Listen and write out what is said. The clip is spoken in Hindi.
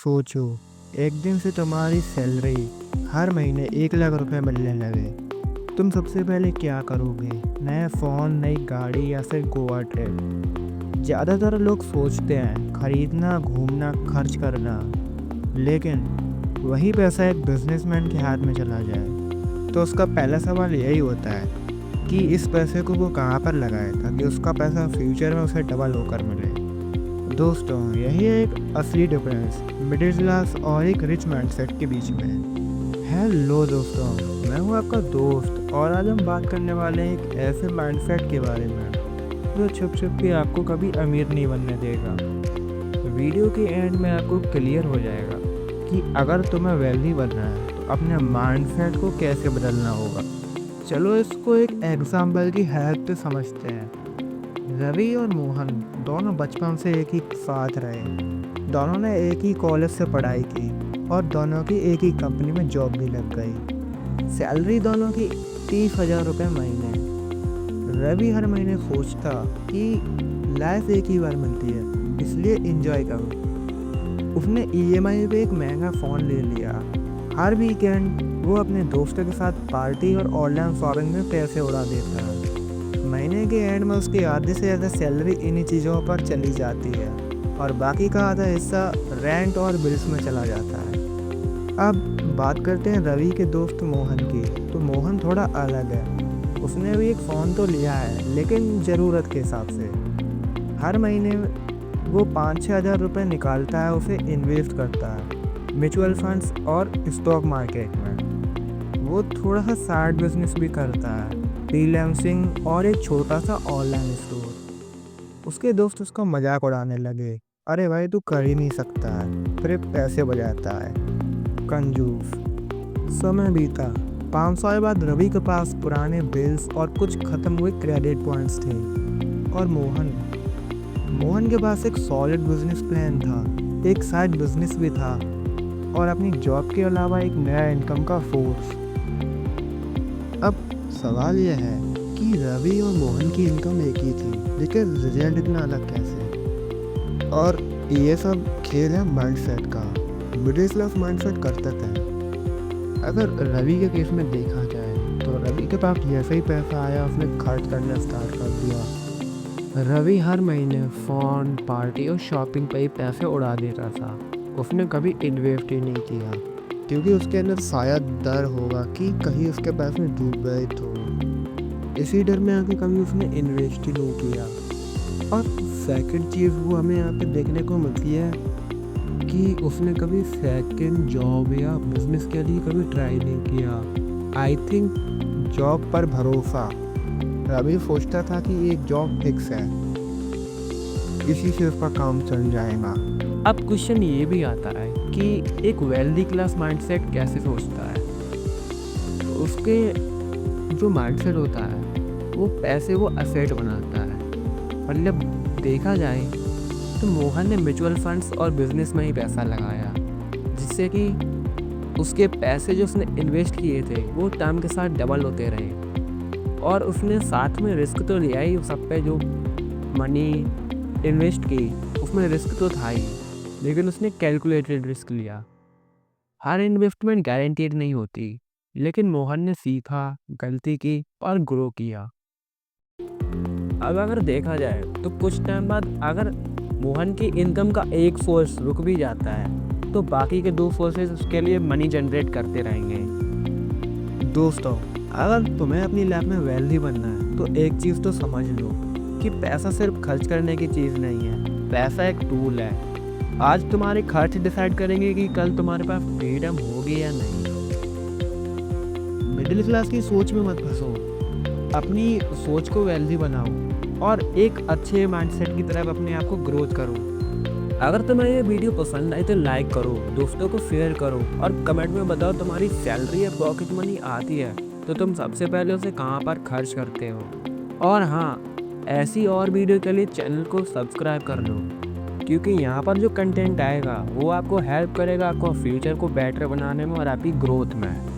सोचो, एक दिन से तुम्हारी सैलरी हर महीने 1 लाख रुपए मिलने लगे। तुम सबसे पहले क्या करोगे? नया फ़ोन, नई गाड़ी या फिर गोवा ट्रिप? ज़्यादातर लोग सोचते हैं खरीदना, घूमना, खर्च करना, लेकिन वही पैसा एक बिजनेसमैन के हाथ में चला जाए तो उसका पहला सवाल यही होता है कि इस पैसे को वो कहाँ पर लगाए ताकि उसका पैसा फ्यूचर में उसे डबल होकर मिले। दोस्तों, यही है एक असली डिफरेंस मिडिल क्लास और एक रिच माइंडसेट के बीच में। हेलो दोस्तों, मैं हूं आपका दोस्त और आज हम बात करने वाले हैं एक ऐसे माइंडसेट के बारे में जो छुप छुप के आपको कभी अमीर नहीं बनने देगा। वीडियो के एंड में आपको क्लियर हो जाएगा कि अगर तुम्हें वेल्दी बनना है तो अपने माइंडसेट को कैसे बदलना होगा। चलो इसको एक एग्जाम्पल की हेल्प से समझते हैं। रवि और मोहन दोनों बचपन से एक ही साथ रहे। दोनों ने एक ही कॉलेज से पढ़ाई की और दोनों की एक ही कंपनी में जॉब भी लग गई। सैलरी दोनों की 30,000 रुपये महीने। रवि हर महीने सोचता कि लाइफ एक ही बार मिलती है, इसलिए एंजॉय करो। उसने ईएमआई पे एक महंगा फ़ोन ले लिया। हर वीकेंड वो अपने दोस्तों के साथ पार्टी और ऑनलाइन शॉपिंग में पैसे उड़ा देता है। महीने के एंड में उसकी आधे से ज़्यादा सैलरी इन्हीं चीज़ों पर चली जाती है और बाकी का आधा हिस्सा रेंट और बिल्स में चला जाता है। अब बात करते हैं रवि के दोस्त मोहन की। तो मोहन थोड़ा अलग है। उसने भी एक फ़ोन तो लिया है, लेकिन ज़रूरत के हिसाब से। हर महीने वो 5-6 हज़ार रुपये निकालता है, उसे इन्वेस्ट करता है म्यूचुअल फंड्स और स्टॉक मार्केट में। वो थोड़ा सा साइड बिजनेस भी करता है, फ्रीलांसिंग और एक छोटा सा ऑनलाइन स्टोर। उसके दोस्त उसका मजाक उड़ाने लगे, अरे भाई तू कर ही नहीं सकता है, फिर पैसे बजाता है, कंजूस। समय बीता। 5 साल बाद रवि के पास पुराने बिल्स और कुछ खत्म हुए क्रेडिट पॉइंट्स थे। और मोहन के पास एक सॉलिड बिजनेस प्लान था, एक साइड बिजनेस भी था और अपनी जॉब के अलावा एक नया इनकम का सोर्स। अब सवाल यह है कि रवि और मोहन की इनकम एक ही थी, लेकिन रिजल्ट इतना अलग कैसे? और ये सब खेल है माइंडसेट का। मिडिल क्लास माइंडसेट करते थे। अगर रवि के केस में देखा जाए तो रवि के पास जैसे ही पैसा आया उसने खर्च करना स्टार्ट कर दिया। रवि हर महीने फ़ोन, पार्टी और शॉपिंग पे ही पैसे उड़ा देता था। उसने कभी इन्वेस्ट ही नहीं किया, क्योंकि उसके अंदर शायद डर होगा कि कहीं उसके पैसे डूब गए तो। इसी डर में आके कभी उसने इन्वेस्ट ही नहीं किया। और सेकंड चीज़ वो हमें यहाँ पे देखने को मिलती है कि उसने कभी सेकंड जॉब या बिजनेस के लिए कभी ट्राई नहीं किया। आई थिंक जॉब पर भरोसा। रवि सोचता था कि एक जॉब फिक्स है, इसी से उसका काम चल जाएगा। अब क्वेश्चन ये भी आता है कि एक वेल्दी क्लास माइंडसेट कैसे सोचता है। तो उसके जो माइंडसेट होता है वो पैसे वो असेट बनाता है। मतलब देखा जाए तो मोहन ने म्यूचुअल फंड्स और बिजनेस में ही पैसा लगाया, जिससे कि उसके पैसे जो उसने इन्वेस्ट किए थे वो टाइम के साथ डबल होते रहे। और उसने साथ में रिस्क तो लिया ही, सब पे जो मनी इन्वेस्ट की उसमें रिस्क तो था ही, लेकिन उसने कैलकुलेटेड रिस्क लिया। हर इन्वेस्टमेंट गारंटीड नहीं होती, लेकिन मोहन ने सीखा, गलती की और ग्रो किया। अब अगर देखा जाए तो कुछ टाइम बाद अगर मोहन की इनकम का एक सोर्स रुक भी जाता है तो बाकी के 2 सोर्सेज उसके लिए मनी जनरेट करते रहेंगे। दोस्तों, अगर तुम्हें अपनी लाइफ में वेल्दी बनना है तो एक चीज़ तो समझ लो कि पैसा सिर्फ खर्च करने की चीज़ नहीं है, पैसा एक टूल है। आज तुम्हारे खर्च डिसाइड करेंगे कि कल तुम्हारे पास फ्रीडम होगी या नहीं। मिडिल क्लास की सोच में मत फंसो, अपनी सोच को वेल्दी बनाओ और एक अच्छे माइंडसेट की तरफ अपने आप को ग्रोथ करो। अगर तुम्हें ये वीडियो पसंद आई तो लाइक करो, दोस्तों को शेयर करो और कमेंट में बताओ तुम्हारी सैलरी या पॉकेट मनी आती है तो तुम सबसे पहले उसे कहाँ पर खर्च करते हो। और हाँ, ऐसी और वीडियो के लिए चैनल को सब्सक्राइब कर लो, क्योंकि यहाँ पर जो कंटेंट आएगा वो आपको हेल्प करेगा आपको फ्यूचर को बेटर बनाने में और आपकी ग्रोथ में।